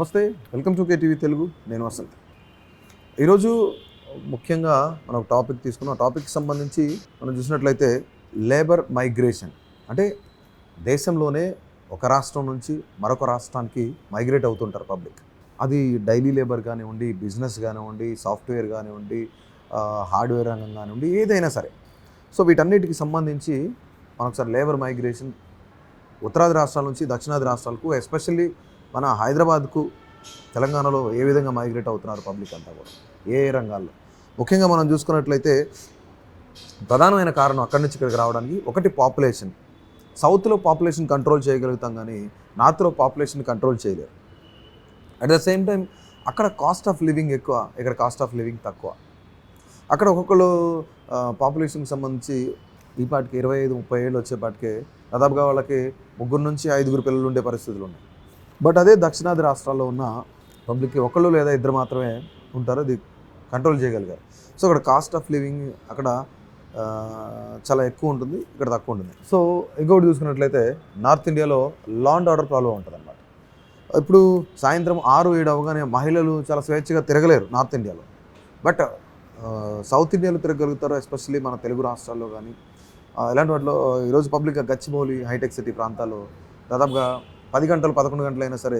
నమస్తే, welcome to KTV Telugu. నేను వసంత్. ఈరోజు ముఖ్యంగా మనం ఒక టాపిక్ తీసుకున్నాం. ఆ టాపిక్కి సంబంధించి మనం చూసినట్లయితే లేబర్ మైగ్రేషన్, అంటే దేశంలోనే ఒక రాష్ట్రం నుంచి మరొక రాష్ట్రానికి మైగ్రేట్ అవుతుంటారు పబ్లిక్. అది డైలీ లేబర్ కానివ్వండి, బిజినెస్ కానివ్వండి, సాఫ్ట్వేర్ కానివ్వండి, హార్డ్వేర్ రంగం కానివ్వండి, ఏదైనా సరే. సో వీటన్నిటికి సంబంధించి మనం ఒకసారి లేబర్ మైగ్రేషన్ ఉత్తరాది రాష్ట్రాల నుంచి దక్షిణాది రాష్ట్రాలకు, ఎస్పెషల్లీ మన హైదరాబాద్కు, తెలంగాణలో ఏ విధంగా మైగ్రేట్ అవుతున్నారు పబ్లిక్ అంతా కూడా, ఏ రంగాల్లో. ముఖ్యంగా మనం చూసుకున్నట్లయితే ప్రధానమైన కారణం అక్కడి నుంచి ఇక్కడికి రావడానికి ఒకటి పాపులేషన్. సౌత్లో పాపులేషన్ కంట్రోల్ చేయగలుగుతాం, కానీ నార్త్లో పాపులేషన్ కంట్రోల్ చేయలేరు. అట్ ద సేమ్ టైం అక్కడ కాస్ట్ ఆఫ్ లివింగ్ ఎక్కువ, ఇక్కడ కాస్ట్ ఆఫ్ లివింగ్ తక్కువ. అక్కడ ఒక్కొక్కరు పాపులేషన్కి సంబంధించి ఈ పాటికి 25-30 ఏళ్ళు వచ్చేపాటికే దాదాపుగా వాళ్ళకి 3 నుంచి 5 పిల్లలు ఉండే పరిస్థితులు ఉన్నాయి. బట్ అదే దక్షిణాది రాష్ట్రాల్లో ఉన్న పబ్లిక్కి ఒకళ్ళు లేదా ఇద్దరు మాత్రమే ఉంటారు, అది కంట్రోల్ చేయగలిగారు. సో అక్కడ కాస్ట్ ఆఫ్ లివింగ్ అక్కడ చాలా ఎక్కువ ఉంటుంది, ఇక్కడ తక్కువ ఉంటుంది. సో ఇంకొకటి చూసుకున్నట్లయితే నార్త్ ఇండియాలో లా అండ్ ఆర్డర్ ప్రాబ్లం ఉంటుంది అన్నమాట. ఇప్పుడు సాయంత్రం 6-7 అవగానే మహిళలు చాలా స్వేచ్ఛగా తిరగలేరు నార్త్ ఇండియాలో. బట్ సౌత్ ఇండియాలో తిరగలుగుతారు, ఎస్పెషల్లీ మన తెలుగు రాష్ట్రాల్లో కానీ ఇలాంటి వాటిలో. ఈరోజు పబ్లిక్గా గచ్చిబౌలి, హైటెక్ సిటీ ప్రాంతాల్లో దాదాపుగా 10 గంటలు 11 గంటలైనా సరే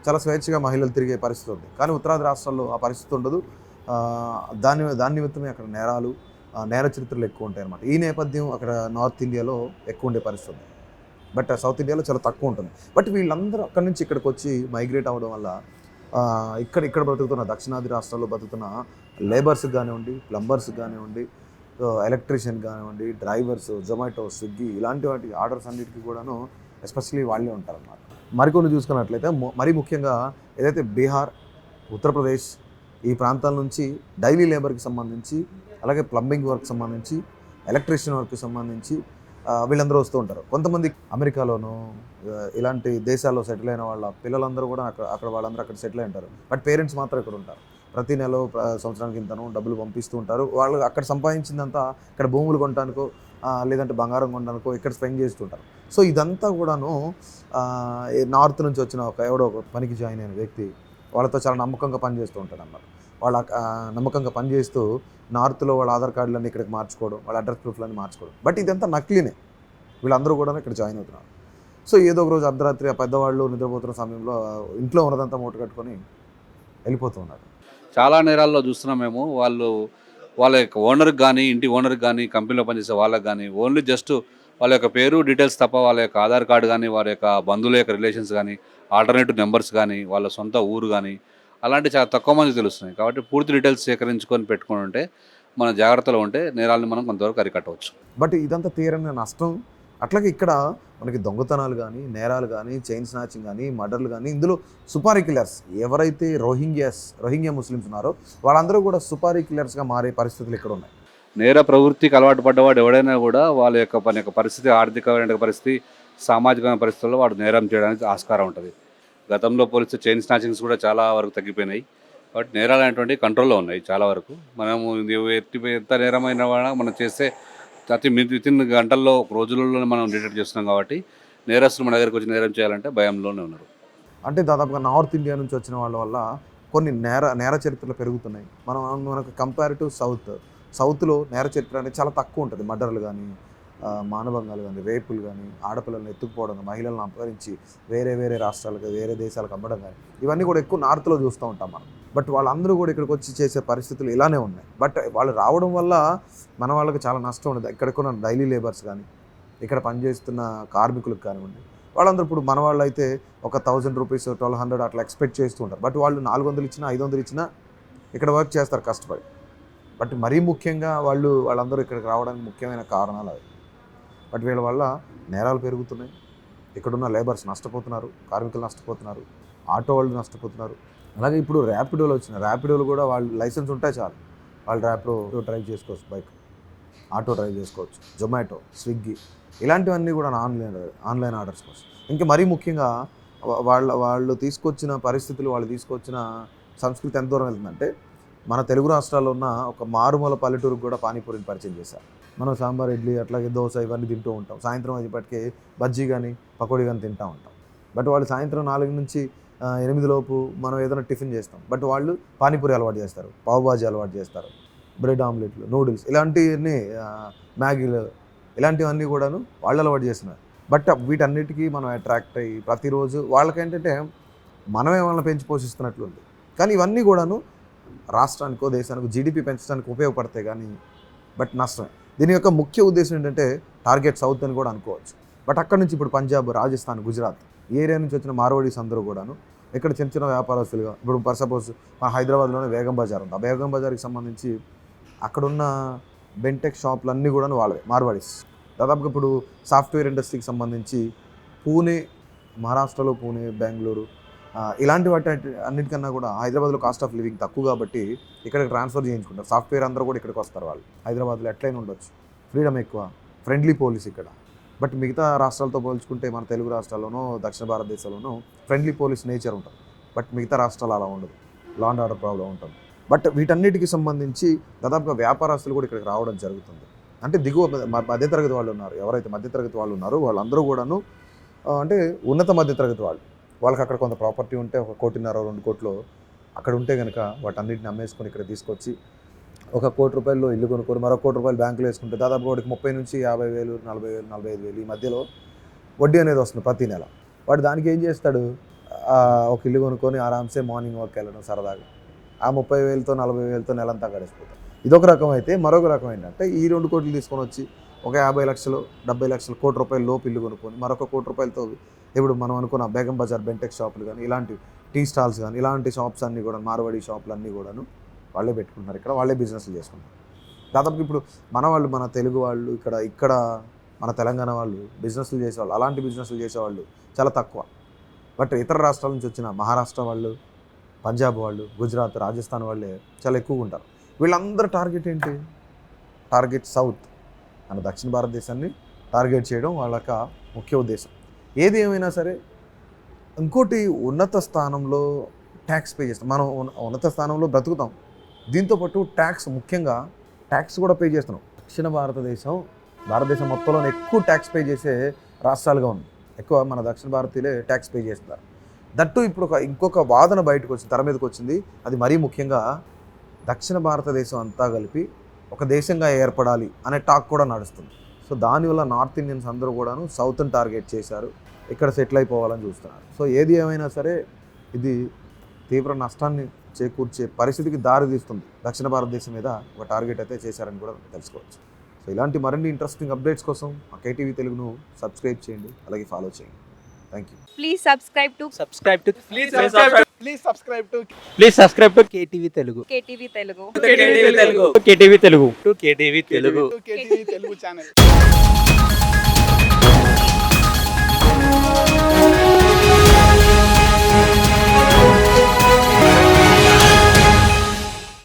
చాలా స్వేచ్ఛగా మహిళలు తిరిగే పరిస్థితి ఉంది. కానీ ఉత్తరాది రాష్ట్రాల్లో ఆ పరిస్థితి ఉండదు. దాని నిమిత్తమే అక్కడ నేర చరిత్రలు ఎక్కువ ఉంటాయి అన్నమాట. ఈ నేపథ్యం అక్కడ నార్త్ ఇండియాలో ఎక్కువ ఉండే పరిస్థితి ఉంది. బట్ సౌత్ ఇండియాలో చాలా తక్కువ ఉంటుంది. బట్ వీళ్ళందరూ అక్కడి నుంచి ఇక్కడికి వచ్చి మైగ్రేట్ అవ్వడం వల్ల ఇక్కడ బ్రతుకుతున్న దక్షిణాది రాష్ట్రాల్లో బతుకుతున్న లేబర్స్కి కానివ్వండి, ప్లంబర్స్కి కానివ్వండి, ఎలక్ట్రీషియన్ కానివ్వండి, డ్రైవర్స్, జొమాటో, స్విగ్గీ ఇలాంటి వాటి ఆర్డర్స్ అన్నిటికీ కూడాను ఎస్పెషల్లీ వాళ్ళే ఉంటారన్నమాట. మరికొన్ని చూసుకున్నట్లయితే మరీ ముఖ్యంగా ఏదైతే బీహార్, ఉత్తరప్రదేశ్ ఈ ప్రాంతాల నుంచి డైలీ లేబర్కి సంబంధించి, అలాగే ప్లంబింగ్ వర్క్ సంబంధించి, ఎలక్ట్రీషియన్ వర్క్కి సంబంధించి వీళ్ళందరూ వస్తూ ఉంటారు. కొంతమంది అమెరికాలోనూ ఇలాంటి దేశాల్లో సెటిల్ అయిన వాళ్ళ పిల్లలందరూ కూడా అక్కడ వాళ్ళందరూ అక్కడ సెటిల్ అయి ఉంటారు. బట్ పేరెంట్స్ మాత్రం ఇక్కడ ఉంటారు. ప్రతి నెల సంవత్సరానికి ఇంతను డబ్బులు పంపిస్తూ ఉంటారు. వాళ్ళు అక్కడ సంపాదించిందంతా ఇక్కడ భూములు కొనడానికో లేదంటే బంగారం కొనడానికో ఇక్కడ స్పెండ్ చేస్తుంటారు. సో ఇదంతా కూడాను నార్త్ నుంచి వచ్చిన ఎవడో ఒక పనికి జాయిన్ అయిన వ్యక్తి వాళ్ళతో చాలా నమ్మకంగా పనిచేస్తూ ఉంటాడు అన్నమాట. వాళ్ళ నమ్మకంగా పనిచేస్తూ నార్త్లో వాళ్ళ ఆధార్ కార్డులన్నీ ఇక్కడికి మార్చుకోవడం, వాళ్ళ అడ్రస్ ప్రూఫ్లన్నీ మార్చుకోవడం. బట్ ఇదంతా నకిలీనే. వీళ్ళందరూ కూడా ఇక్కడ జాయిన్ అవుతున్నారు. సో ఏదో ఒక రోజు అర్ధరాత్రి ఆ పెద్దవాళ్ళు నిద్రపోతున్న సమయంలో ఇంట్లో ఉన్నదంతా మూట కట్టుకొని వెళ్ళిపోతూ ఉన్నారు. చాలా నేరాల్లో చూస్తున్నాం మేము. వాళ్ళ యొక్క ఓనర్కి కానీ, ఇంటి ఓనర్కి కానీ, కంపెనీలో పనిచేసే వాళ్ళకి కానీ ఓన్లీ జస్ట్ వాళ్ళ యొక్క పేరు డీటెయిల్స్ తప్ప వాళ్ళ యొక్క ఆధార్ కార్డు కానీ, వారి యొక్క బంధువుల యొక్క రిలేషన్స్ కానీ, ఆల్టర్నేటివ్ నెంబర్స్ కానీ, వాళ్ళ సొంత ఊరు కానీ అలాంటి చాలా తక్కువ మంది తెలుస్తున్నాయి. కాబట్టి పూర్తి డీటెయిల్స్ సేకరించుకొని పెట్టుకొని ఉంటే, మన జాగ్రత్తలో ఉంటే నేరాలను మనం కొంతవరకు అరికట్టవచ్చు. బట్ ఇదంతా తీరని నష్టం. అట్లాగే ఇక్కడ మనకి దొంగతనాలు కానీ, నేరాలు కానీ, చైన్ స్నాచింగ్ కానీ, మర్డర్లు కానీ, ఇందులో సుపారీ కిల్లర్స్ ఎవరైతే రోహింగ్యా ముస్లిమ్స్ ఉన్నారో వాళ్ళందరూ కూడా సుపారీ కిల్లర్స్గా మారే పరిస్థితులు ఇక్కడ ఉన్నాయి. నేర ప్రవృత్తికి అలవాటు పడ్డవాడు ఎవడైనా కూడా వాళ్ళ యొక్క పరిస్థితి, ఆర్థికమైన పరిస్థితి, సామాజికమైన పరిస్థితుల్లో వాడు నేరం చేయడానికి ఆస్కారం ఉంటుంది. గతంలో పోలిస్తే చైన్ స్నాచింగ్స్ కూడా చాలా వరకు తగ్గిపోయినాయి. కాబట్టి నేరాలు అనేటువంటి కంట్రోల్లో ఉన్నాయి చాలా వరకు. మనము ఎంత నేరమైన మనం చేస్తే వితిన్ గంటల్లో, రోజులలోనే మనం డిటెక్ట్ చేస్తున్నాం. కాబట్టి నేరస్తులు మన దగ్గరికి వచ్చి నేరం చేయాలంటే భయంలోనే ఉన్నారు. అంటే దాదాపుగా నార్త్ ఇండియా నుంచి వచ్చిన వాళ్ళ వల్ల కొన్ని నేర చరిత్రలు పెరుగుతున్నాయి. మనకు కంపేర్ టు సౌత్లో నేర చరిత్ర అనేది చాలా తక్కువ ఉంటుంది. మర్డర్లు కానీ, మానభంగాలు కానీ, రేపులు కానీ, ఆడపిల్లలను ఎత్తుకుపోవడం, మహిళలను అపహరించి వేరే రాష్ట్రాలకు, వేరే దేశాలకు అమ్మడం కానీ, ఇవన్నీ కూడా ఎక్కువ నార్త్లో చూస్తూ ఉంటాం మనం. బట్ వాళ్ళందరూ కూడా ఇక్కడికి వచ్చి చేసే పరిస్థితులు ఇలానే ఉన్నాయి. బట్ వాళ్ళు రావడం వల్ల మన వాళ్ళకి చాలా నష్టం ఉండదు. ఇక్కడికున్న డైలీ లేబర్స్ కానీ, ఇక్కడ పనిచేస్తున్న కార్మికులకు కానివ్వండి, వాళ్ళందరూ ఇప్పుడు మన వాళ్ళు అయితే ఒక 1000 రూపీస్, 1200 అట్లా ఎక్స్పెక్ట్ చేస్తూ ఉంటారు. బట్ వాళ్ళు 400 ఇచ్చినా, 500 ఇచ్చినా ఇక్కడ వర్క్ చేస్తారు కష్టపడి. బట్ మరీ ముఖ్యంగా వాళ్ళందరూ ఇక్కడికి రావడానికి ముఖ్యమైన కారణాలు అవి. బట్ వీళ్ళ వల్ల నేరాలు పెరుగుతున్నాయి. ఇక్కడున్న లేబర్స్ నష్టపోతున్నారు, కార్మికులు నష్టపోతున్నారు, ఆటో వాళ్ళు నష్టపోతున్నారు. అలాగే ఇప్పుడు ర్యాపిడోలు కూడా వాళ్ళు లైసెన్స్ ఉంటే చాలు, వాళ్ళు ర్యాపిడో డ్రైవ్ చేసుకోవచ్చు, బైక్ ఆటో డ్రైవ్ చేసుకోవచ్చు, జొమాటో, స్విగ్గీ ఇలాంటివన్నీ కూడా ఆన్లైన్ ఆర్డర్స్ కోసం. ఇంకా మరీ ముఖ్యంగా వాళ్ళు తీసుకొచ్చిన పరిస్థితులు, వాళ్ళు తీసుకొచ్చిన సంస్కృతి ఎంత దూరం వెళ్తుందంటే, మన తెలుగు రాష్ట్రాల్లో ఉన్న ఒక మారుమూల పల్లెటూరుకు కూడా పానీపూరిని పరిచయం చేశారు. మనం సాంబార్, ఇడ్లీ, అట్లాగే దోశ ఇవన్నీ తింటూ ఉంటాం. సాయంత్రం అయ్యేపటికి బజ్జీ కానీ, పకోడీ కానీ తింటూ ఉంటాం. బట్ వాళ్ళు సాయంత్రం 4 నుంచి 8 లోపు మనం ఏదైనా టిఫిన్ చేస్తాం. బట్ వాళ్ళు పానీపూరి అలవాటు చేస్తారు, పావు బాజీ అలవాటు చేస్తారు, బ్రెడ్ ఆమ్లెట్లు, నూడిల్స్ ఇలాంటివన్నీ, మ్యాగీలు ఇలాంటివన్నీ కూడాను వాళ్ళు అలవాటు చేస్తున్నారు. బట్ వీటన్నిటికీ మనం అట్రాక్ట్ అయ్యి ప్రతిరోజు వాళ్ళకేంటంటే మనమే వాళ్ళని పెంచి పోషిస్తున్నట్లు ఉంది. కానీ ఇవన్నీ కూడాను రాష్ట్రానికో దేశానికో జీడిపి పెంచడానికి ఉపయోగపడతాయి కానీ బట్ నష్టమే. దీని యొక్క ముఖ్య ఉద్దేశం ఏంటంటే టార్గెట్ సౌత్ అని కూడా అనుకోవచ్చు. బట్ అక్కడ నుంచి ఇప్పుడు పంజాబ్, రాజస్థాన్, గుజరాత్ ఈ ఏరియా నుంచి వచ్చిన మార్వాడీస్ అందరూ కూడాను ఇక్కడ చిన్న చిన్న వ్యాపారస్తులుగా, ఇప్పుడు ఫర్ సపోజ్ మన హైదరాబాద్లోనే బేగం బజార్ ఉంది. ఆ బేగం బజార్కి సంబంధించి అక్కడున్న బెంటెక్ షాపులు అన్నీ కూడా వాళ్ళవే, మార్వాడీస్. దాదాపుగా ఇప్పుడు సాఫ్ట్వేర్ ఇండస్ట్రీకి సంబంధించి పూణే, మహారాష్ట్రలో పూణే, బెంగళూరు ఇలాంటి వాటి అన్నిటికన్నా కూడా హైదరాబాద్లో కాస్ట్ ఆఫ్ లివింగ్ తక్కువ కాబట్టి ఇక్కడికి ట్రాన్స్ఫర్ చేయించుకుంటారు. సాఫ్ట్వేర్ అందరూ కూడా ఇక్కడికి వస్తారు. వాళ్ళు హైదరాబాద్లో ఎట్లయినా ఉండొచ్చు, ఫ్రీడమ్ ఎక్కువ, ఫ్రెండ్లీ పోలీస్ ఇక్కడ. బట్ మిగతా రాష్ట్రాలతో పోల్చుకుంటే మన తెలుగు రాష్ట్రాల్లోనూ దక్షిణ భారతదేశంలోనూ ఫ్రెండ్లీ పోలీస్ నేచర్ ఉంటుంది. బట్ మిగతా రాష్ట్రాలు అలా ఉండదు, లా అండ్ ఆర్డర్ ప్రాబ్లం ఉంటుంది. బట్ వీటన్నిటికి సంబంధించి దాదాపుగా వ్యాపారస్తులు కూడా ఇక్కడికి రావడం జరుగుతుంది. అంటే దిగువ మధ్యతరగతి వాళ్ళు ఉన్నారు, ఎవరైతే మధ్యతరగతి వాళ్ళు ఉన్నారో వాళ్ళందరూ కూడాను అంటే ఉన్నత మధ్యతరగతి వాళ్ళు. వాళ్ళకి అక్కడ కొంత ప్రాపర్టీ ఉంటే 1.5 2 కోట్లు అక్కడ ఉంటే కనుక వాటన్నిటిని అమ్మేసుకొని ఇక్కడ తీసుకొచ్చి 1 కోటి రూపాయల్లో ఇల్లు కొనుక్కొని మరో 1 కోటి రూపాయలు బ్యాంకులో వేసుకుంటే దాదాపు వాడికి 30 నుంచి 50,000, 40,000, 45,000 ఈ మధ్యలో వడ్డీ అనేది వస్తుంది ప్రతి నెల. వాడు దానికి ఏం చేస్తాడు, ఒక ఇల్లు కొనుక్కొని ఆరామ్సే మార్నింగ్ వాక్ వెళ్ళడం సరదాగా, ఆ 30,000తో 40,000తో నెలంతా గడిచిపోతాం. ఇదొక రకం అయితే, మరొక రకం ఏంటంటే ఈ 2 కోట్లు తీసుకొని వచ్చి ఒక 50 లక్షలు, 70 లక్షలు, 1 కోటి రూపాయల లోపు ఇల్లు కొనుక్కొని మరొక 1 కోటి రూపాయలతో ఇప్పుడు మనం అనుకున్న బేగం బజార్ బెంటెక్ షాపులు కానీ, ఇలాంటి టీ స్టాల్స్ కానీ, ఇలాంటి షాప్స్ అన్నీ కూడా మార్వాడి షాపులు అన్నీ కూడాను వాళ్ళే పెట్టుకుంటున్నారు. ఇక్కడ వాళ్ళే బిజినెస్లు చేసుకుంటారు. దాదాపు ఇప్పుడు మన వాళ్ళు, మన తెలుగు వాళ్ళు, ఇక్కడ మన తెలంగాణ వాళ్ళు బిజినెస్లు చేసేవాళ్ళు, అలాంటి బిజినెస్లు చేసేవాళ్ళు చాలా తక్కువ. బట్ ఇతర రాష్ట్రాల నుంచి వచ్చిన మహారాష్ట్ర వాళ్ళు, పంజాబ్ వాళ్ళు, గుజరాత్, రాజస్థాన్ వాళ్ళే చాలా ఎక్కువగా ఉంటారు. వీళ్ళందరూ టార్గెట్ ఏంటి, టార్గెట్ సౌత్, మన దక్షిణ భారతదేశాన్ని టార్గెట్ చేయడం వాళ్ళ యొక్క ముఖ్య ఉద్దేశం. ఏది ఏమైనా సరే ఇంకోటి, ఉన్నత స్థానంలో ట్యాక్స్ పే చేస్తాం మనం, ఉన్నత స్థానంలో బ్రతుకుతాం. దీంతోపాటు ట్యాక్స్, ముఖ్యంగా ట్యాక్స్ కూడా పే చేస్తున్నాం. దక్షిణ భారతదేశం మొత్తంలో ఎక్కువ ట్యాక్స్ పే చేసే రాష్ట్రాలుగా ఉంది. ఎక్కువ మన దక్షిణ భారతీయులే ట్యాక్స్ పే చేస్తున్నారు. దట్టు ఇప్పుడు ఇంకొక వాదన బయటకు వచ్చింది, తెర మీదకి వచ్చింది. అది మరీ ముఖ్యంగా దక్షిణ భారతదేశం అంతా కలిపి ఒక దేశంగా ఏర్పడాలి అనే టాక్ కూడా నడుస్తుంది. సో దానివల్ల నార్త్ ఇండియన్స్ అందరూ కూడాను సౌత్ని టార్గెట్ చేశారు, ఇక్కడ సెటిల్ అయిపోవాలని చూస్తున్నారు. సో ఏది ఏమైనా సరే ఇది తీవ్ర నష్టాన్ని చేకూర్చే పరిస్థితికి దారి తీస్తుంది. దక్షిణ భారతదేశం మీద ఒక టార్గెట్ అయితే చేశారని కూడా తెలుసుకోవచ్చు. సో ఇలాంటి మరిన్ని ఇంట్రెస్టింగ్ అప్డేట్స్ కోసం మా కేటీవీ తెలుగును సబ్స్క్రైబ్ చేయండి, అలాగే ఫాలో చేయండి. Thank you. Please subscribe to KTV Telugu. KTV Telugu. KTV Telugu. KTV Telugu channel.